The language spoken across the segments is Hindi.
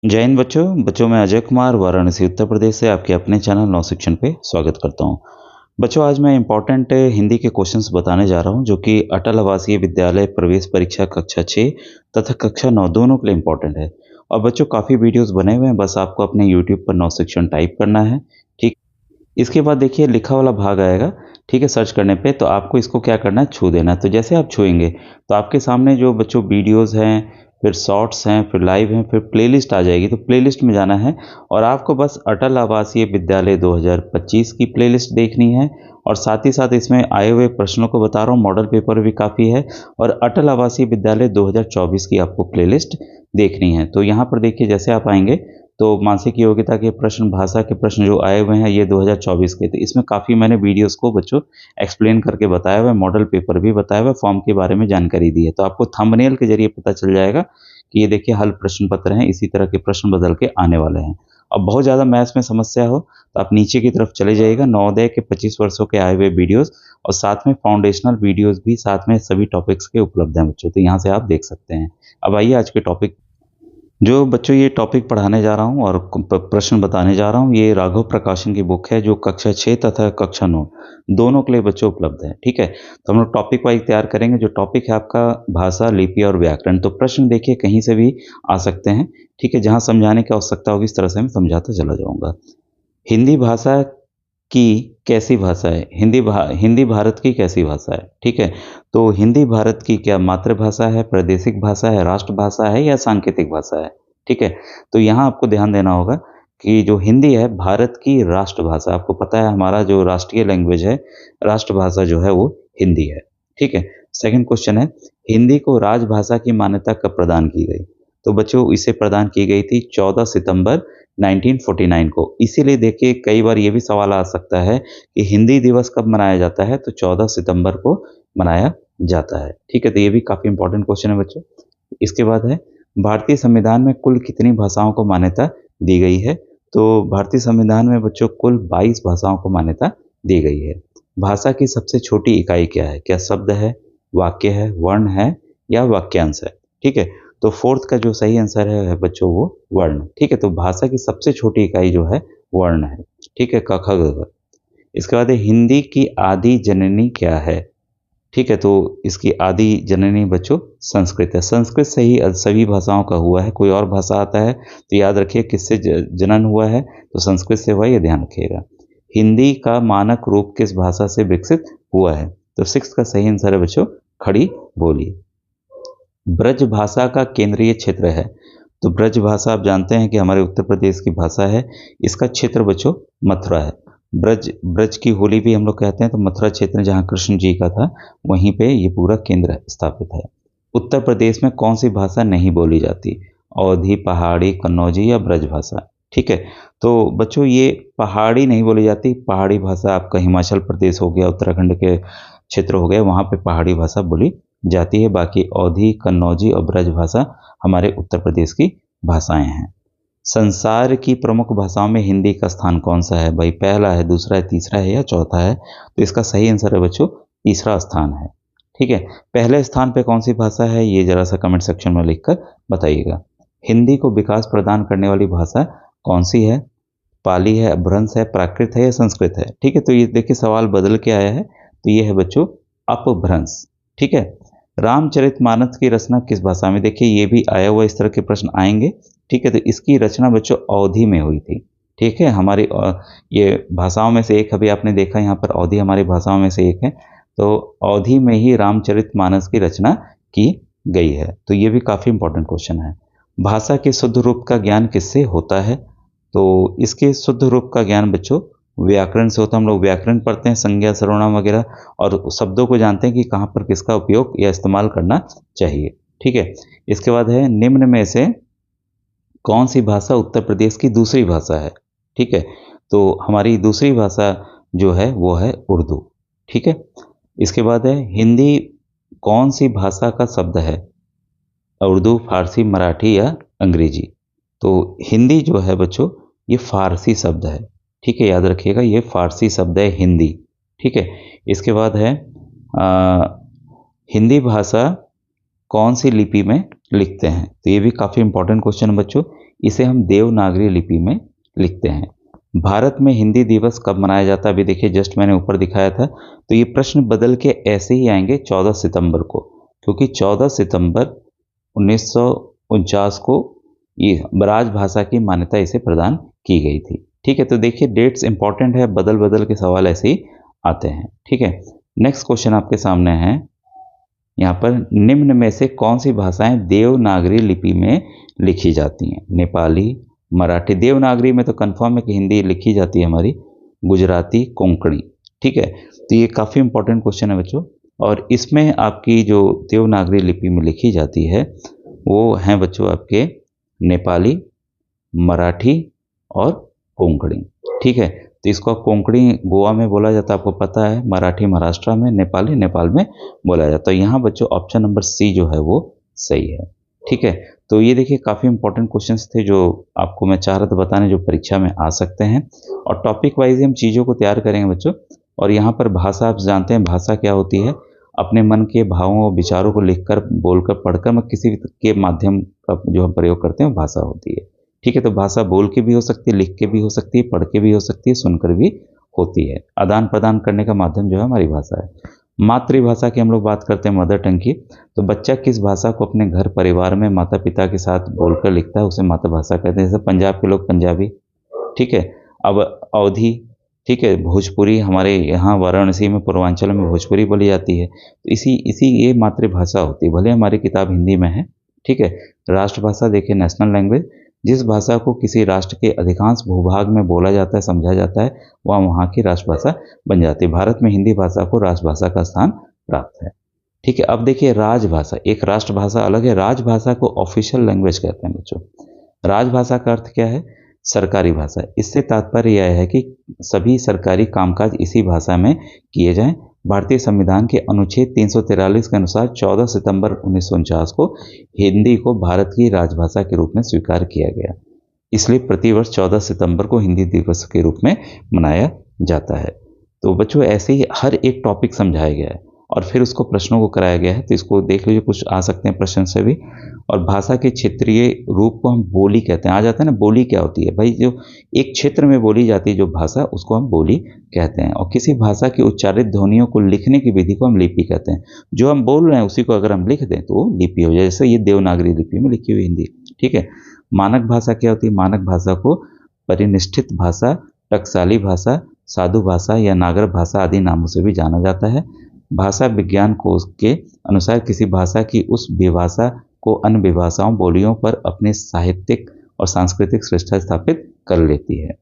जय हिंद बच्चों मैं अजय कुमार वाराणसी उत्तर प्रदेश से आपके अपने चैनल नौ शिक्षण पे स्वागत करता हूँ। बच्चों आज मैं इम्पोर्टेंट हिंदी के क्वेश्चंस बताने जा रहा हूँ जो कि अटल आवासीय विद्यालय प्रवेश परीक्षा कक्षा 6 तथा कक्षा 9 दोनों के लिए इम्पोर्टेंट है। और बच्चों काफ़ी वीडियोस बने हुए हैं, बस आपको अपने यूट्यूब पर नौ शिक्षण टाइप करना है। ठीक, इसके बाद देखिए लिखा वाला भाग आएगा। ठीक है, सर्च करने पे तो आपको इसको क्या करना है, छू देना है। तो जैसे आप छुएंगे तो आपके सामने जो बच्चों वीडियोस हैं, फिर शॉर्ट्स हैं, फिर लाइव हैं, फिर प्लेलिस्ट आ जाएगी। तो प्लेलिस्ट में जाना है और आपको बस अटल आवासीय विद्यालय 2025 की प्लेलिस्ट देखनी है। और साथ ही साथ इसमें आए हुए प्रश्नों को बता रहा हूँ, मॉडल पेपर भी काफ़ी है। और अटल आवासीय विद्यालय 2024 की आपको प्लेलिस्ट देखनी है। तो यहाँ पर देखिए जैसे आप आएंगे तो मानसिक योग्यता के प्रश्न, भाषा के प्रश्न जो आए हुए हैं ये 2024 के थे। इसमें काफ़ी मैंने वीडियोस को बच्चों एक्सप्लेन करके बताया हुआ है, मॉडल पेपर भी बताया हुआ है, फॉर्म के बारे में जानकारी दी है। तो आपको थंबनेल के जरिए पता चल जाएगा कि ये देखिए हल प्रश्न पत्र हैं, इसी तरह के प्रश्न बदल के आने वाले हैं। अब बहुत ज़्यादा मैथ्स में समस्या हो तो आप नीचे की तरफ चले जाइएगा, नवोदय के 25 वर्षों के आए हुए वीडियोस और साथ में फाउंडेशनल वीडियोस भी साथ में सभी टॉपिक्स के उपलब्ध हैं बच्चों। तो यहाँ से आप देख सकते हैं। अब आइए आज के टॉपिक, जो बच्चों ये टॉपिक पढ़ाने जा रहा हूँ और प्रश्न बताने जा रहा हूँ, ये राघव प्रकाशन की बुक है जो कक्षा 6 तथा कक्षा 9 दोनों के लिए बच्चों उपलब्ध है। ठीक है, तो हम लोग टॉपिक वाइज तैयार करेंगे। जो टॉपिक है आपका भाषा, लिपि और व्याकरण। तो प्रश्न देखिए कहीं से भी आ सकते हैं। ठीक है, जहाँ समझाने की आवश्यकता होगी इस तरह से मैं समझाता चला जाऊँगा। हिंदी भाषा की कैसी भाषा है? हिंदी भारत की कैसी भाषा है? ठीक है, तो हिंदी भारत की क्या मातृभाषा है, प्रादेशिक भाषा है, राष्ट्रभाषा है या सांकेतिक भाषा है? ठीक है, तो यहाँ आपको ध्यान देना होगा कि जो हिंदी है भारत की राष्ट्रभाषा। आपको पता है हमारा जो राष्ट्रीय लैंग्वेज है, राष्ट्रभाषा जो है वो हिंदी है। ठीक है, सेकंड क्वेश्चन है, हिंदी को राजभाषा की मान्यता कब प्रदान की गई? तो बच्चों इसे प्रदान की गई थी 14 सितंबर 1949 को। इसीलिए देखिए कई बार ये भी सवाल आ सकता है कि हिंदी दिवस कब मनाया जाता है? तो 14 सितंबर को मनाया जाता है। ठीक है, तो ये भी काफ़ी इंपॉर्टेंट क्वेश्चन है बच्चों। इसके बाद है, भारतीय संविधान में कुल कितनी भाषाओं को मान्यता दी गई है? तो भारतीय संविधान में बच्चों कुल 22 भाषाओं को मान्यता दी गई है। भाषा की सबसे छोटी इकाई क्या है? क्या शब्द है, वाक्य है, वर्ण है या वाक्यांश है? ठीक है, तो फोर्थ का जो सही आंसर है बच्चों वो वर्ण। ठीक है, तो भाषा की सबसे छोटी इकाई जो है वर्ण है। ठीक है, क ख ग घ। इसके बाद है, हिंदी की आदि जननी क्या है? ठीक है, तो इसकी आदि जननी बच्चों संस्कृत है। संस्कृत से ही सभी भाषाओं का हुआ है। कोई और भाषा आता है तो याद रखिए किससे जनन हुआ है, तो संस्कृत से हुआ है, ये ध्यान रखिएगा। हिंदी का मानक रूप किस भाषा से विकसित हुआ है? तो सिक्स का सही आंसर है बच्चों खड़ी बोली। ब्रज भाषा का केंद्रीय क्षेत्र है। तो ब्रज भाषा आप जानते हैं कि हमारे उत्तर प्रदेश की भाषा है। इसका क्षेत्र बच्चों मथुरा है। ब्रज ब्रज की होली भी हम लोग कहते हैं। तो मथुरा क्षेत्र जहाँ कृष्ण जी का था वहीं पे ये पूरा केंद्र स्थापित है। उत्तर प्रदेश में कौन सी भाषा नहीं बोली जाती? अवधी, पहाड़ी, कन्नौजी या ब्रज भाषा? ठीक है, तो बच्चों ये पहाड़ी नहीं बोली जाती। पहाड़ी भाषा आपका हिमाचल प्रदेश हो गया, उत्तराखंड के क्षेत्र हो गया, वहाँ पे पहाड़ी भाषा बोली जाती है। बाकी अवधी, कन्नौजी और ब्रज भाषा हमारे उत्तर प्रदेश की भाषाएं हैं। संसार की प्रमुख भाषाओं में हिंदी का स्थान कौन सा है? भाई पहला है, दूसरा है, तीसरा है या चौथा है? तो इसका सही आंसर है बच्चों तीसरा स्थान है। ठीक है, पहले स्थान पे कौन सी भाषा है ये जरा सा कमेंट सेक्शन में लिखकर बताइएगा। हिंदी को विकास प्रदान करने वाली भाषा कौन सी है? पाली है, अपभ्रंश है, प्राकृत है या संस्कृत है? ठीक है, तो ये देखिए सवाल बदल के आया है। तो ये है बच्चों अपभ्रंश। ठीक है, रामचरितमानस की रचना किस भाषा में? देखिए ये भी आया हुआ, इस तरह के प्रश्न आएंगे। ठीक है, तो इसकी रचना बच्चों अवधी में हुई थी। ठीक है, हमारी ये भाषाओं में से एक, अभी आपने देखा यहाँ पर अवधी हमारी भाषाओं में से एक है। तो अवधी में ही रामचरितमानस की रचना की गई है। तो ये भी काफ़ी इंपॉर्टेंट क्वेश्चन है। भाषा के शुद्ध रूप का ज्ञान किससे होता है? तो इसके शुद्ध रूप का ज्ञान बच्चों व्याकरण से होता है। हम लोग व्याकरण पढ़ते हैं, संज्ञा, सर्वनाम वगैरह, और शब्दों को जानते हैं कि कहाँ पर किसका उपयोग या इस्तेमाल करना चाहिए। ठीक है, इसके बाद है, निम्न में से कौन सी भाषा उत्तर प्रदेश की दूसरी भाषा है? ठीक है, तो हमारी दूसरी भाषा जो है वो है उर्दू। ठीक है, इसके बाद है, हिंदी कौन सी भाषा का शब्द है? उर्दू, फारसी, मराठी या अंग्रेजी? तो हिंदी जो है बच्चों ये फारसी शब्द है। ठीक है, याद रखिएगा ये फारसी शब्द है हिंदी। ठीक है, इसके बाद है, हिंदी भाषा कौन सी लिपि में लिखते हैं? तो ये भी काफ़ी इंपॉर्टेंट क्वेश्चन है बच्चों। इसे हम देवनागरी लिपि में लिखते हैं। भारत में हिंदी दिवस कब मनाया जाता है? अभी देखिए जस्ट मैंने ऊपर दिखाया था। तो ये प्रश्न बदल के ऐसे ही आएंगे 14 सितंबर को, क्योंकि 14 सितंबर 1949 को ये राजभाषा की मान्यता इसे प्रदान की गई थी। ठीक है, तो देखिए डेट्स इंपॉर्टेंट है, बदल बदल के सवाल ऐसे ही आते हैं। ठीक है, नेक्स्ट क्वेश्चन आपके सामने है यहाँ पर, निम्न में से कौन सी भाषाएं देवनागरी लिपि में लिखी जाती हैं? नेपाली, मराठी, देवनागरी में तो कंफर्म है कि हिंदी लिखी जाती है हमारी, गुजराती, कोंकणी। ठीक है, तो ये काफ़ी इंपॉर्टेंट क्वेश्चन है बच्चों। और इसमें आपकी जो देवनागरी लिपि में लिखी जाती है वो हैं बच्चों आपके नेपाली, मराठी और कोंकणी। ठीक है, तो इसको कोंकणी गोवा में बोला जाता है, आपको पता है, मराठी महाराष्ट्र में, नेपाली नेपाल में बोला जाता है। तो यहाँ बच्चों ऑप्शन नंबर सी जो है वो सही है। ठीक है, तो ये देखिए काफ़ी इंपॉर्टेंट क्वेश्चंस थे जो आपको मैं चाह रहा था बताने, जो परीक्षा में आ सकते हैं। और टॉपिक वाइज हम चीज़ों को तैयार करेंगे बच्चों। और यहाँ पर भाषा, आप जानते हैं भाषा क्या होती है? अपने मन के भावों और विचारों को लिखकर, बोलकर, पढ़कर, मैं किसी के माध्यम का जो हम प्रयोग करते हैं भाषा होती है। ठीक है, तो भाषा बोल के भी हो सकती है, लिख के भी हो सकती है, पढ़ के भी हो सकती है, सुनकर भी होती है। आदान प्रदान करने का माध्यम जो है हमारी भाषा है। मातृभाषा की हम लोग बात करते हैं, मदर टंग की। तो बच्चा किस भाषा को अपने घर परिवार में माता पिता के साथ बोलकर लिखता है उसे मातृभाषा कहते हैं। जैसे पंजाब के लोग पंजाबी, ठीक है, अब अवधी, ठीक है, भोजपुरी, हमारे यहाँ वाराणसी में, पूर्वांचल में भोजपुरी बोली जाती है। तो इसी ये मातृभाषा होती है, भले हमारी किताब हिंदी में है। ठीक है, राष्ट्रभाषा देखिए, नेशनल लैंग्वेज, जिस भाषा को किसी राष्ट्र के अधिकांश भूभाग में बोला जाता है, समझा जाता है, वह वहाँ की राष्ट्रभाषा बन जाती है। भारत में हिंदी भाषा को राष्ट्रभाषा का स्थान प्राप्त है। ठीक है, अब देखिए राजभाषा, एक राष्ट्रभाषा अलग है, राजभाषा को ऑफिशियल लैंग्वेज कहते हैं बच्चों। राजभाषा का अर्थ क्या है? सरकारी भाषा। इससे तात्पर्य यह है कि सभी सरकारी कामकाज इसी भाषा में किए जाएं। भारतीय संविधान के अनुच्छेद 343 के अनुसार 14 सितंबर 1949 को हिंदी को भारत की राजभाषा के रूप में स्वीकार किया गया। इसलिए प्रतिवर्ष 14 सितंबर को हिंदी दिवस के रूप में मनाया जाता है। तो बच्चों ऐसे ही हर एक टॉपिक समझाया गया है और फिर उसको प्रश्नों को कराया गया है। तो इसको देख लीजिए, कुछ आ सकते हैं प्रश्न से भी। और भाषा के क्षेत्रीय रूप को हम बोली कहते हैं। आ जाता है ना, बोली क्या होती है भाई? जो एक क्षेत्र में बोली जाती है जो भाषा, उसको हम बोली कहते हैं। और किसी भाषा की उच्चारित ध्वनियों को लिखने की विधि को हम लिपि कहते हैं। जो हम बोल रहे हैं उसी को अगर हम लिख दें तो वो लिपि हो जाए। जैसे ये देवनागरी लिपि में लिखी हुई हिंदी। ठीक है, मानक भाषा क्या होती है? मानक भाषा को परिनिष्ठित भाषा, टकसाली भाषा, साधु भाषा या नागर भाषा आदि नामों से भी जाना जाता है। भाषा विज्ञान कोश के अनुसार किसी भाषा की उस विभाषा को अन्य विभाषाओं, बोलियों पर अपने साहित्यिक और सांस्कृतिक श्रेष्ठता स्थापित कर लेती है।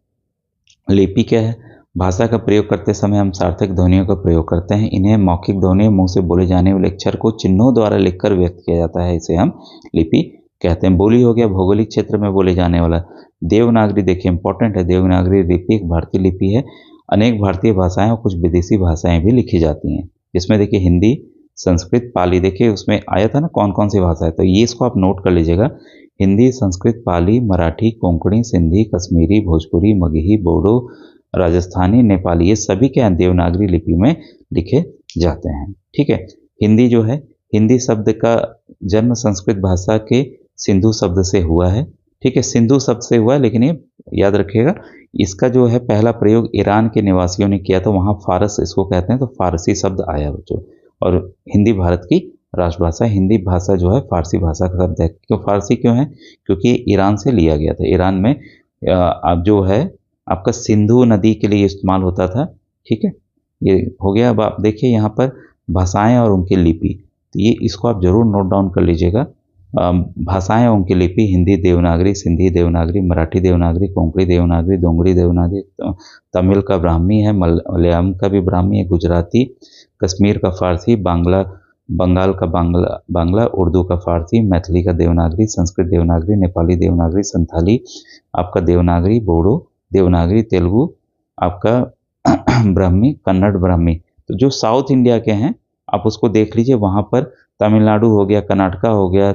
लिपि क्या है? भाषा का प्रयोग करते समय हम सार्थक ध्वनियों का प्रयोग करते हैं। इन्हें मौखिक ध्वनियों, मुंह से बोले जाने वाले अक्षर को चिन्हों द्वारा लिखकर व्यक्त किया जाता है, इसे हम लिपि कहते हैं। बोली हो गया भौगोलिक क्षेत्र में बोले जाने वाला। देवनागरी देखिए इंपॉर्टेंट है, देवनागरी लिपि एक भारतीय लिपि है। अनेक भारतीय भाषाएं और कुछ विदेशी भाषाएं भी लिखी जाती हैं, जिसमें देखिए हिंदी, संस्कृत, पाली, देखिए उसमें आया था ना कौन कौन सी भाषा है, तो ये इसको आप नोट कर लीजिएगा। हिंदी, संस्कृत, पाली, मराठी, कोंकणी, सिंधी, कश्मीरी, भोजपुरी, मगही, बोडो, राजस्थानी, नेपाली, ये सभी क्या देवनागरी लिपि में लिखे जाते हैं। ठीक है, हिंदी जो है, हिंदी शब्द का जन्म संस्कृत भाषा के सिंधु शब्द से हुआ है। ठीक है, सिंधु शब्द से हुआ है, लेकिन ये याद रखिएगा इसका जो है पहला प्रयोग ईरान के निवासियों ने किया, तो वहाँ फारस इसको कहते हैं, तो फारसी शब्द आया बच्चों। और हिंदी भारत की राष्ट्रभाषा, हिंदी भाषा जो है फारसी भाषा का शब्द है। क्यों फारसी क्यों है? क्योंकि ईरान से लिया गया था। ईरान में अब जो है आपका सिंधु नदी के लिए इस्तेमाल होता था। ठीक है, ये हो गया। अब आप देखिए यहाँ पर भाषाएं और उनकी लिपि, तो ये इसको आप जरूर नोट डाउन कर लीजिएगा। भाषाएं और उनकी लिपि, हिंदी देवनागरी, सिंधी देवनागरी, मराठी देवनागरी, कोंकणी देवनागरी, डोंगरी देवनागरी, तमिल का ब्राह्मी है, मलयालम का भी ब्राह्मी है, गुजराती, कश्मीर का फारसी, बंगाल का बांग्ला, उर्दू का फारसी, मैथिली का देवनागरी, संस्कृत देवनागरी, नेपाली देवनागरी, संथाली आपका देवनागरी, बोडो देवनागरी, तेलुगु आपका ब्राह्मी, कन्नड़ ब्राह्मी। तो जो साउथ इंडिया के हैं आप उसको देख लीजिए, वहाँ पर तमिलनाडु हो गया, कर्नाटका हो गया,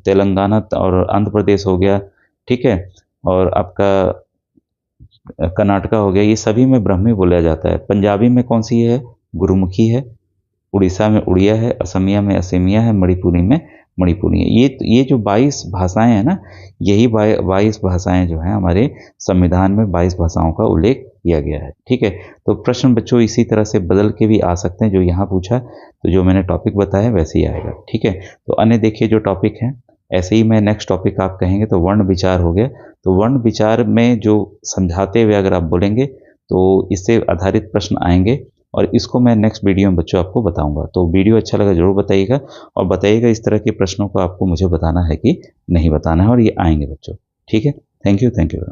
तेलंगाना और आंध्र प्रदेश हो गया। ठीक है, और आपका कर्नाटका हो गया, ये सभी में ब्राह्मी बोला जाता है। पंजाबी में कौन सी है? गुरुमुखी है। उड़ीसा में उड़िया है, असमिया में असमिया है, मणिपुरी में मणिपुरी है। ये जो 22 भाषाएं हैं ना, यही 22 भाषाएं जो हैं हमारे संविधान में 22 भाषाओं का उल्लेख किया गया है। ठीक है, तो प्रश्न बच्चों इसी तरह से बदल के भी आ सकते हैं। जो यहाँ पूछा तो जो मैंने टॉपिक बताया वैसे ही आएगा। ठीक है, तो अन्य देखिए जो टॉपिक है, ऐसे ही मैं नेक्स्ट टॉपिक आप कहेंगे तो वर्ण विचार हो गया। तो वर्ण विचार में जो समझाते हुए अगर आप बोलेंगे तो इससे आधारित प्रश्न आएंगे, और इसको मैं नेक्स्ट वीडियो में बच्चों आपको बताऊंगा। तो वीडियो अच्छा लगा जरूर बताइएगा, और बताइएगा इस तरह के प्रश्नों को आपको मुझे बताना है कि नहीं बताना है, और ये आएंगे बच्चों। ठीक है, थैंक यू।